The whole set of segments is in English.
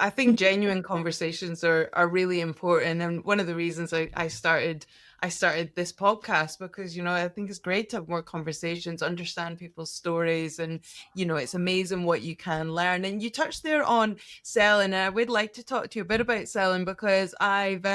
I think genuine conversations are really important, and one of the reasons I started this podcast, because I think it's great to have more conversations, understand people's stories, and it's amazing what you can learn. And you touched there on selling, and I would like to talk to you a bit about selling, because I've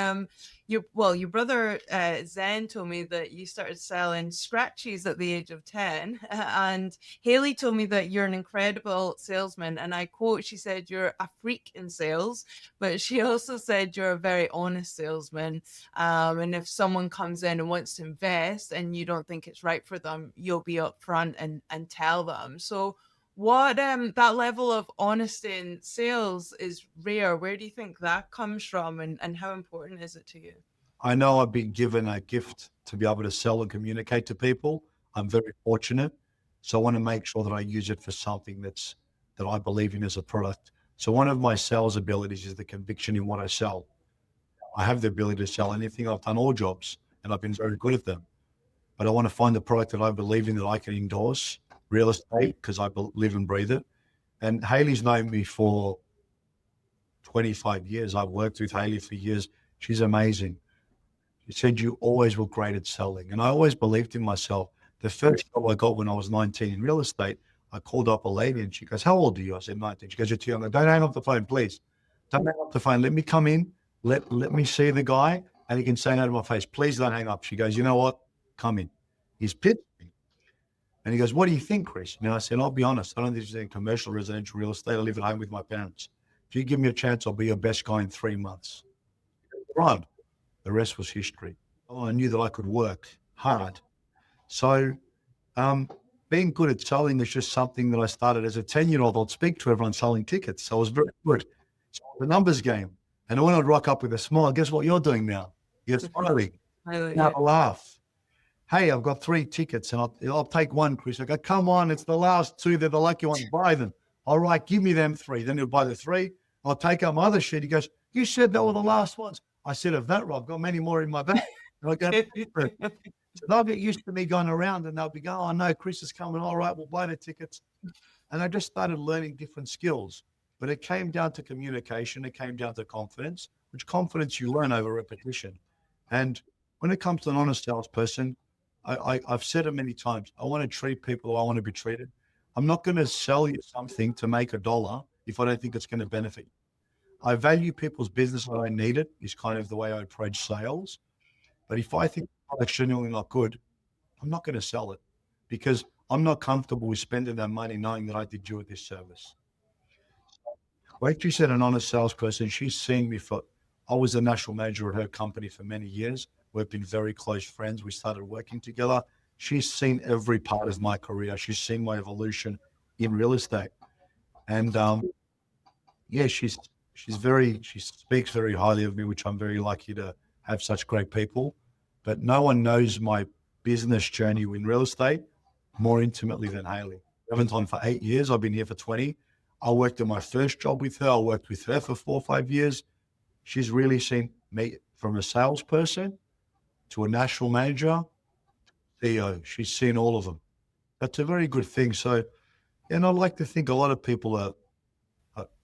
your brother Zen told me that you started selling scratchies at the age of 10, and Haley told me that you're an incredible salesman. And I quote, she said, "You're a freak in sales," but she also said you're a very honest salesman. And if someone comes in and wants to invest and you don't think it's right for them, you'll be upfront and tell them. So what that level of honesty in sales is rare. Where do you think that comes from, and how important is it to you? I know I've been given a gift to be able to sell and communicate to people. I'm very fortunate. So I want to make sure that I use it for something that I believe in as a product. So one of my sales abilities is the conviction in what I sell. I have the ability to sell anything. I've done all jobs and I've been very good at them. But I want to find the product that I believe in, that I can endorse, real estate, because I live and breathe it. And Haley's known me for 25 years. I've worked with Haley for years. She's amazing. She said, "You always were great at selling." And I always believed in myself. The first job I got when I was 19 in real estate, I called up a lady and she goes, "How old are you?" I said, 19. She goes, "You're too young." I go, "Don't hang up the phone, please. Don't hang up the phone. Let me come in. Let me see the guy and he can say no to my face. Please don't hang up." She goes, "You know what? Come in." He's pissed me. And he goes, "What do you think, Chris?" And I said, "I'll be honest. I don't think there's any commercial residential real estate. I live at home with my parents. If you give me a chance, I'll be your best guy in 3 months." Right. The rest was history. Oh, I knew that I could work hard. So being good at selling is just something that I started as a 10-year-old. I'd speak to everyone selling tickets. So I was very good. So the numbers game. And when I'd rock up with a smile, guess what you're doing now? You're smiling. Now Yeah. I laugh. "Hey, I've got 3 tickets and I'll take one, Chris." I go, "Come on, it's the last two. They're the lucky ones. Buy them." "All right, give me them 3." Then he'll buy the 3. I'll take out my other sheet. He goes, "You said that were the last ones." I said, "Of that, Rob, I've got many more in my bag." And I go, so they'll get used to me going around and they'll be going, "Oh, no, Chris is coming. All right, we'll buy the tickets." And I just started learning different skills. But it came down to communication. It came down to confidence, which confidence you learn over repetition. And when it comes to an honest salesperson, I've said it many times. I want to treat people how I want to be treated. I'm not going to sell you something to make a dollar if I don't think it's going to benefit you. I value people's business when I need it, is kind of the way I approach sales. But if I think the product's genuinely not good, I'm not going to sell it because I'm not comfortable with spending that money knowing that I did you a disservice. Like you said, an honest salesperson, she's seen me for, I was the national manager at her company for many years. We've been very close friends. We started working together. She's seen every part of my career. She's seen my evolution in real estate. And yeah, she speaks very highly of me, which I'm very lucky to have such great people. But no one knows my business journey in real estate more intimately than Haley. I haven't on for 8 years. I've been here for 20. I worked in my first job with her. I worked with her for 4 or 5 years. She's really seen me from a salesperson to a national manager, CEO. She's seen all of them. That's a very good thing. So, and I like to think a lot of people are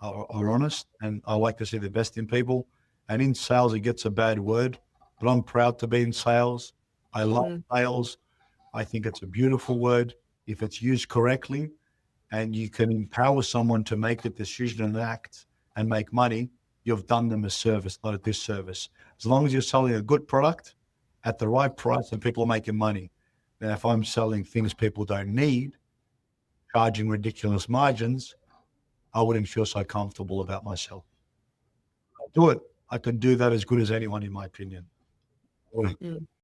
honest, and I like to see the best in people. And in sales, it gets a bad word, but I'm proud to be in sales. I love Mm. sales. I think it's a beautiful word if it's used correctly, and you can empower someone to make a decision and act and make money. You've done them a service, not a disservice. As long as you're selling a good product at the right price and people are making money. Now, if I'm selling things people don't need, charging ridiculous margins, I wouldn't feel so comfortable about myself. I do it. I can do that as good as anyone, in my opinion. Mm.